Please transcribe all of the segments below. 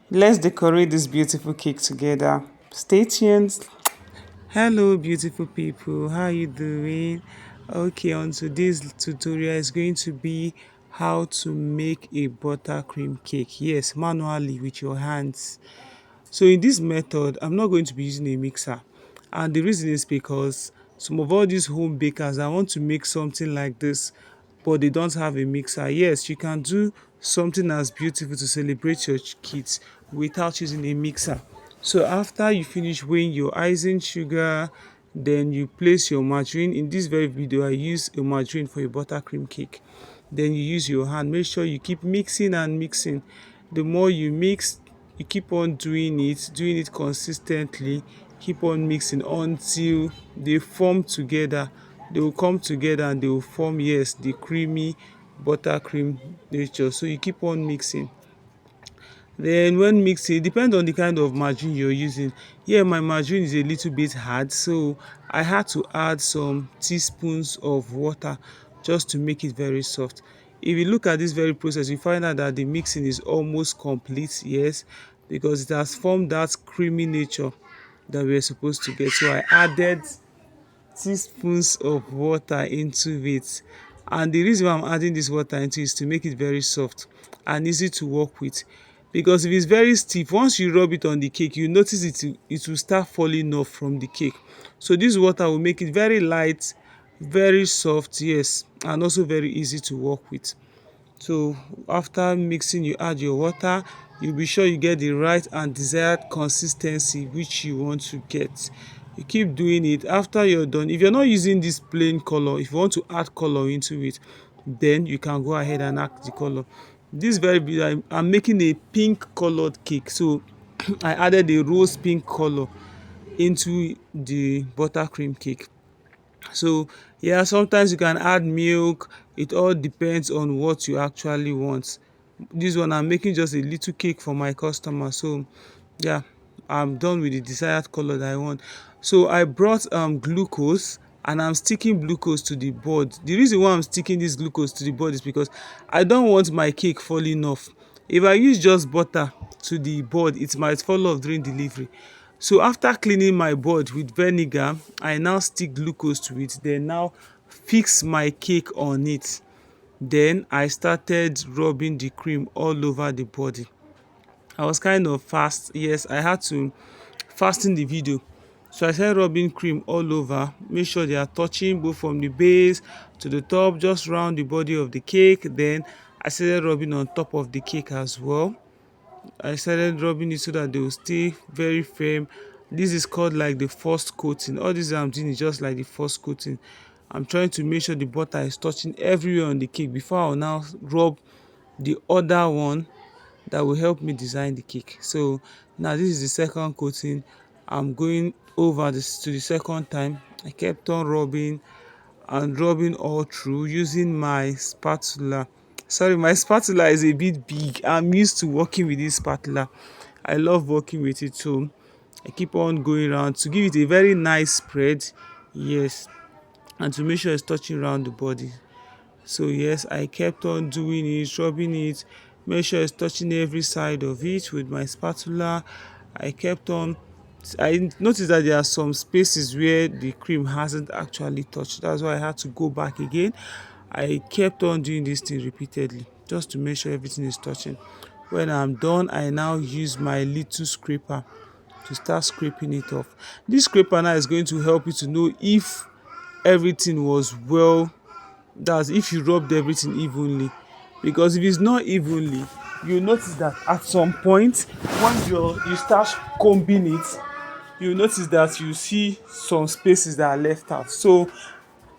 Let's decorate this beautiful cake together. Stay tuned. Hello, beautiful people. How you doing? Okay, on today's tutorial is going to be how to make a buttercream cake. Yes, manually with your hands. So in this method, I'm not going to be using a mixer. And the reason is because some of all these home bakers, I want to make something like this, but they don't have a mixer. Yes, you can do something as beautiful to celebrate your kids without using a mixer. So after you finish weighing your icing sugar, then you place your margarine. In this very video, I use a margarine for a buttercream cake. Then you use your hand. Make sure you keep mixing and mixing. The more you mix, you keep on doing it consistently, keep on mixing until they form together. They will come together and they will form, yes, the creamy buttercream nature. So you keep on mixing. Then when mixing, it depends on the kind of margarine you're using. Here my margarine is a little bit hard, so I had to add some teaspoons of water just to make it very soft. If you look at this very process, you find out that the mixing is almost complete, yes, because it has formed that creamy nature that we're supposed to get. So I added teaspoons of water into it, and the reason why I'm adding this water into it is to make it very soft and easy to work with. Because if it's very stiff, once you rub it on the cake, you notice it will start falling off from the cake. So this water will make it very light, very soft, yes, and also very easy to work with. So after mixing, you add your water. You'll be sure you get the right and desired consistency which you want to get. You keep doing it. After you're done, if you're not using this plain color, if you want to add color into it, then you can go ahead and add the color. This very big, I'm making a pink colored cake, so I added a rose pink color into the buttercream cake. So yeah, sometimes you can add milk. It all depends on what you actually want. This one I'm making just a little cake for my customer, so yeah, I'm done with the desired color that I want. So I brought glucose, and I'm sticking glucose to the board. The reason why I'm sticking this glucose to the board is because I don't want my cake falling off. If I use just butter to the board, it might fall off during delivery. So after cleaning my board with vinegar, I now stick glucose to it, then now fix my cake on it. Then I started rubbing the cream all over the body. I was kind of fast. Yes, I had to fasten the video. So I started rubbing cream all over. Make sure they are touching both from the base to the top, just round the body of the cake. Then I started rubbing on top of the cake as well. I started rubbing it so that they will stay very firm. This is called like the first coating. All this I'm doing is just like the first coating. I'm trying to make sure the butter is touching everywhere on the cake before I'll now rub the other one that will help me design the cake. So now this is the second coating. I'm going over this to the second time. I kept on rubbing and rubbing all through using my spatula. Sorry, my spatula is a bit big. I'm used to working with this spatula. I love working with it, so I keep on going around to give it a very nice spread. Yes, and to make sure it's touching around the body. So yes, I kept on doing it, rubbing it, make sure it's touching every side of it with my spatula. I kept on. I noticed that there are some spaces where the cream hasn't actually touched. That's why I had to go back again. I kept on doing this thing repeatedly just to make sure everything is touching. When I'm done, I now use my little scraper to start scraping it off. This scraper now is going to help you to know if everything was well, that's if you rubbed everything evenly. Because if it's not evenly, you notice that at some point once you start combing it, you notice that you see some spaces that are left out. So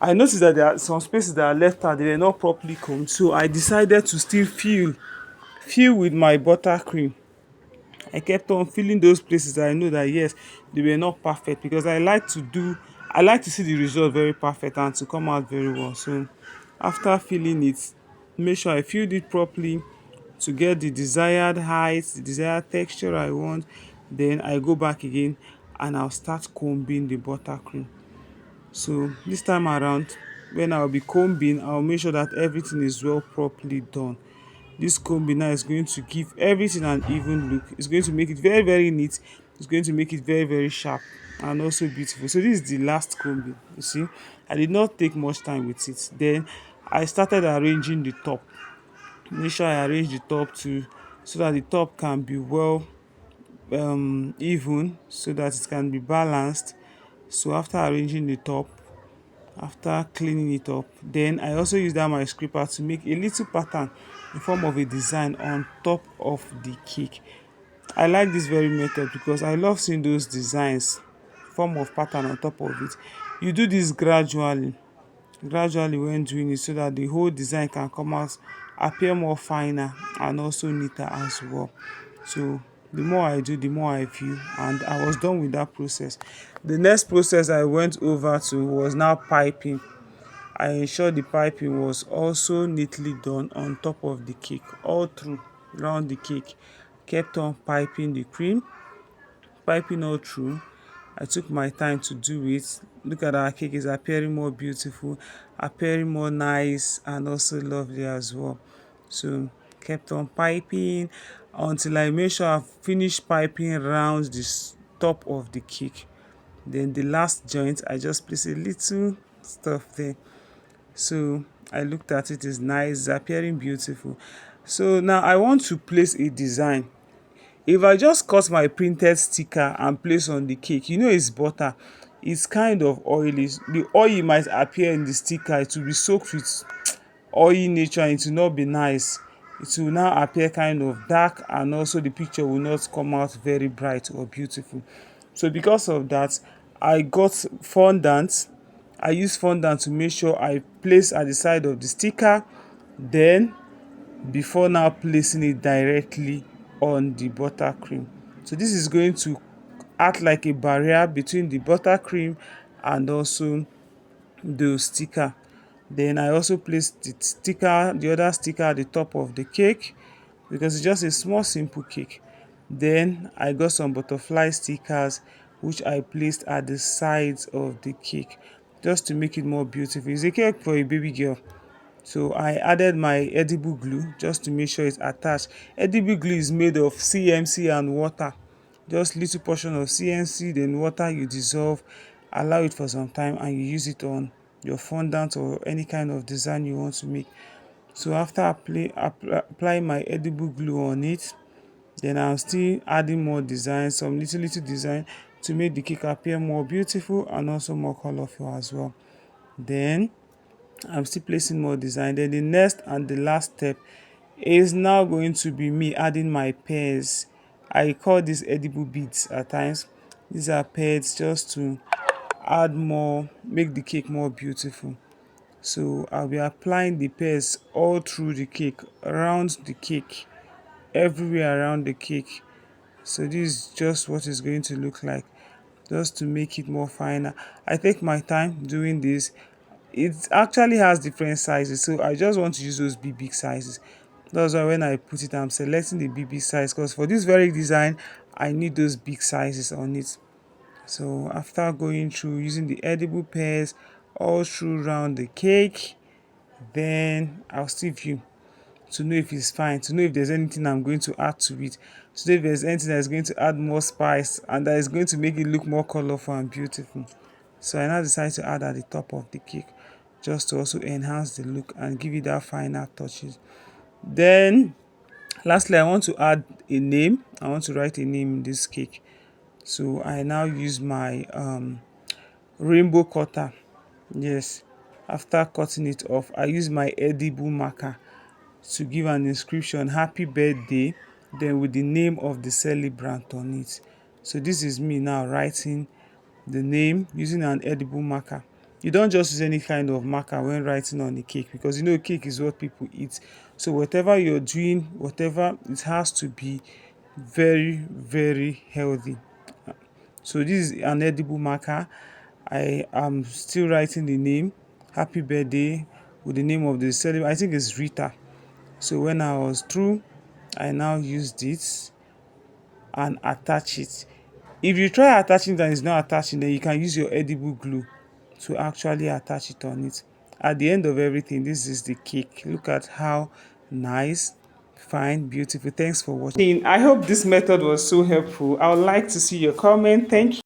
I noticed that there are some spaces that are left out, they were not properly combed, so I decided to still fill with my buttercream. I kept on filling those places that I know that yes, they were not perfect, because I like to see the result very perfect and to come out very well. So after filling it, make sure I filled it properly to get the desired height, the desired texture I want. Then I go back again and I'll start combing the buttercream. So this time around, when I'll be combing, I'll make sure that everything is well properly done. This combi now is going to give everything an even look. It's going to make it very very neat. It's going to make it very very sharp and also beautiful. So this is the last combi. You see, I did not take much time with it. Then I started arranging the top. Make sure I arrange the top too, so that the top can be well even, so that it can be balanced. So after arranging the top, after cleaning it up, then I also use that my scraper to make a little pattern in form of a design on top of the cake. I like this very method because I love seeing those designs, form of pattern on top of it. You do this gradually when doing it, so that the whole design can come out, appear more finer and also neater as well. So the more I do, the more I feel, and I was done with that process. The next process I went over to was now piping. I ensured the piping was also neatly done on top of the cake, all through around the cake. Kept on piping the cream, piping all through. I took my time to do it. Look at our cake, is appearing more beautiful, appearing more nice and also lovely as well. So kept on piping until I made sure I finished piping around the top of the cake. Then the last joint, I just placed a little stuff there. So I looked at it, is nice, it's appearing beautiful. So now I want to place a design. If I just cut my printed sticker and place on the cake, you know it's butter, it's kind of oily. The oil might appear in the sticker, it will be soaked with oily nature and it will not be nice. It will now appear kind of dark, and also the picture will not come out very bright or beautiful. So because of that, I got fondant. I use fondant to make sure I place at the side of the sticker, then before now placing it directly on the buttercream. So this is going to act like a barrier between the buttercream and also the sticker. Then I also placed the other sticker at the top of the cake, because it's just a small simple cake. Then I got some butterfly stickers which I placed at the sides of the cake, just to make it more beautiful. It's a cake for a baby girl. So I added my edible glue just to make sure it's attached. Edible glue is made of CMC and water. Just little portion of CMC, then water you dissolve, allow it for some time, and you use it on your fondant or any kind of design you want to make. So after applying my edible glue on it, then I'm still adding more design, some little design, to make the cake appear more beautiful and also more colorful as well. Then I'm still placing more design. Then the next and the last step is now going to be me adding my pears. I call these edible beads at times. These are pears, just to add more, make the cake more beautiful. So I'll be applying the pears all through the cake, around the cake, everywhere around the cake. So this is just what it's going to look like, just to make it more finer. I take my time doing this. It actually has different sizes, so I just want to use those big sizes. That's why when I put it, I'm selecting the big size, because for this very design I need those big sizes on it. So after going through using the edible pears all through around the cake, then I'll still view to know if it's fine, to know if there's anything I'm going to add to it, to know if there's anything that is going to add more spice and that is going to make it look more colorful and beautiful. So I now decide to add at the top of the cake, just to also enhance the look and give it that final touches. Then lastly, I want to add a name. I want to write a name in this cake. So I now use my rainbow cutter. Yes, after cutting it off, I use my edible marker to give an inscription, happy birthday, then with the name of the celebrant on it. So this is me now writing the name using an edible marker. You don't just use any kind of marker when writing on the cake, because you know cake is what people eat. So whatever you're doing, whatever, it has to be very very healthy. So this is an edible marker. I am still writing the name, happy birthday, with the name of the celebrant. I think it's Rita. So when I was through, I now used it and attach it. If you try attaching it and it's not attaching, then you can use your edible glue to actually attach it on it. At the end of everything, this is the cake. Look at how nice, Fine, beautiful. Thanks for watching. I hope this method was so helpful. I would like to see your comment. Thank you.